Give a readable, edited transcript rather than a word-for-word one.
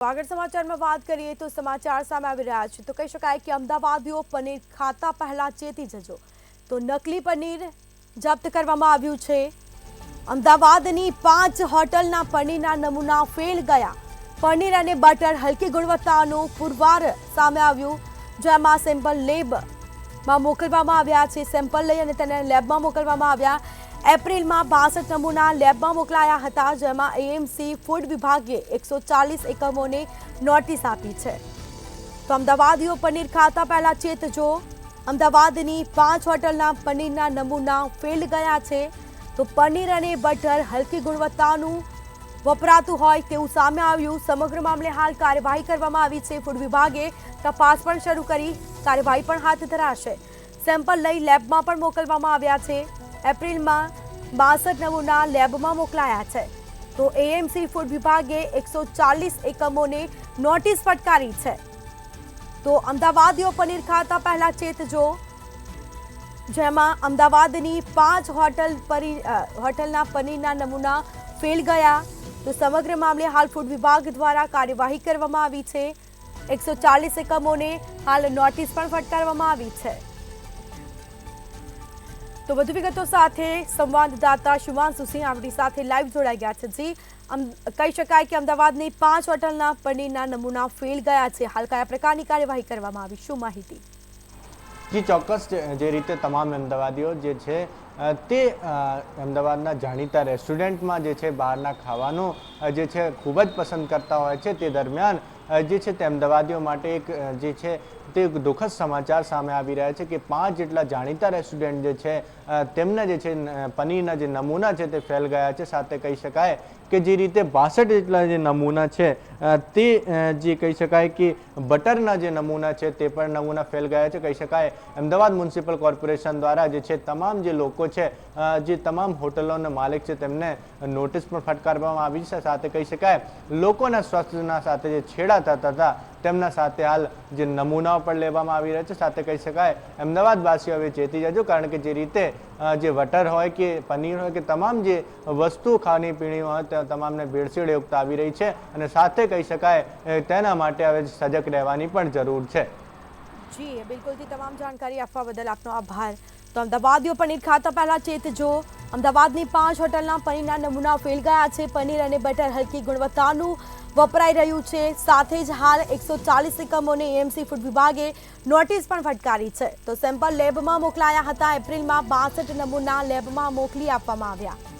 આગળ સમાચારમાં વાત કરીએ તો સમાચાર સામે આવી રહ્યા છે તો કહી શકાય કે અમદાવાદીઓ પનીર ખાતા પહેલા ચેતી જજો તો નકલી પનીર જપ્ત કરવામાં આવ્યું છે। અમદાવાદની 5 હોટલના પનીરના નમૂના ફેલ ગયા। પનીર અને બટર હલકી ગુણવત્તાનું પુરવાર સામે આવ્યું, જેમાં સેમ્પલ લેબમાં મોકલવામાં આવ્યા છે। સેમ્પલ લઈ અને તેને લેબમાં મોકલવામાં આવ્યા। એપ્રિલમાં 62 નમૂના લેબમાં મોકલાયા હતા, જેમાં એએમસી ફૂડ વિભાગે 140 એકમોને નોટિસ આપી છે। તો અમદાવાદીઓ પનીર ખાતા પહેલા ચેતજો। અમદાવાદની 5 હોટલના પનીરના નમૂના ફેલ ગયા છે। તો પનીર અને બટર હલકી ગુણવત્તાનું વપરાતું હોય તેવું સામે આવ્યું। સમગ્ર મામલે હાલ કાર્યવાહી કરવામાં આવી છે। ફૂડ વિભાગે તપાસ પણ શરૂ કરી કાર્યવાહી પણ હાથ ધરાશે। સેમ્પલ લઈ લેબમાં પણ મોકલવામાં આવ્યા છે। એપ્રિલમાં 62 નમૂના લેબમાં મોકલાયા છે। તો એએમસી ફૂડ વિભાગે 140 એકમોને નોટિસ ફટકારી છે। તો અમદાવાદીઓ પનીર ખાતા પહેલા ચેતજો, જેમાં અમદાવાદની 5 હોટલના પનીરના નમૂના ફેલ ગયા। તો સમગ્ર મામલે હાલ ફૂડ વિભાગ દ્વારા કાર્યવાહી કરવામાં આવી છે। 140 એકમોને હાલ નોટિસ પણ ફટકારવામાં આવી છે। તો વધુ વિગતો સાથે સંવાદદાતા શુભાંશુ સિંહ આપણી સાથે લાઈવ જોડાઈ ગયા છે। જી, કહી શકાય કે અમદાવાદની 5 હોટલના પનીરના નમૂના ફેલ ગયા છે। હાલ કયા પ્રકારની કાર્યવાહી કરવામાં આવી, શું માહિતી? જી ચોક્કસ, જે રીતે તમામ અમદાવાદીઓ જે છે તે અમદાવાદના જાણીતા રેસ્ટોરન્ટમાં જે છે બહારના ખાવાનું જે છે ખૂબ જ પસંદ કરતા હોય છે। તે દરમિયાન જે છે તે અમદાવાદીઓ માટે એક જે છે તે દુઃખદ સમાચાર સામે આવી રહ્યા છે કે 5 જેટલા જાણીતા રેસ્ટોરન્ટ જે છે તેમના જે છે પનીરના જે નમૂના છે તે ફેલ ગયા છે। સાથે કહી શકાય કે જે રીતે 62 જેટલા જે નમૂના છે તે જે કહી શકાય કે બટરના જે નમૂના છે તે પણ નમૂના ફેલ ગયા છે। કહી શકાય અમદાવાદ મ્યુનિસિપલ કોર્પોરેશન દ્વારા જે છે તમામ જે લોકો છે, જે તમામ હોટલોના માલિક છે તેમને નોટિસ પણ ફટકારવામાં આવી છે। સાથે કહી શકાય લોકોના સ્વાસ્થ્યના સાથે જે છેડા થતા હતા તેમના સાથે હાલ જે નમૂનાઓ પણ લેવામાં આવી રહ્યા છે। સાથે કહી શકાય અમદાવાદવાસીઓ હવે ચેતી જજો, કારણ કે જે રીતે જે બટર હોય કે પનીર હોય કે તમામ જે વસ્તુ ખાણી પીણી હોય તે તમામને ભેળસેળ યુક્ત આવી રહી છે અને સાથે કહી શકાય તેના માટે હવે સજગ રહેવાની પણ જરૂર છે। જી બિલકુલથી તમામ જાણકારી આપવા બદલ આપનો આભાર। તો અમદાવાદીઓ પનીર ખાતા પહેલા ચેતજો। અમદાવાદની 5 હોટલના પનીરના નમૂના ફેલ ગયા છે। પનીર અને બટર હલકી ગુણવત્તાનું વપરાઈ રહ્યું છે। સાથે જ હાલ 140 એકમોને એએમસી ફૂડ વિભાગે નોટિસ પણ ફટકારી છે। તો સેમ્પલ લેબમાં મોકલાયા હતા। એપ્રિલમાં 62 નમૂના લેબમાં મોકલી આપવામાં આવ્યા।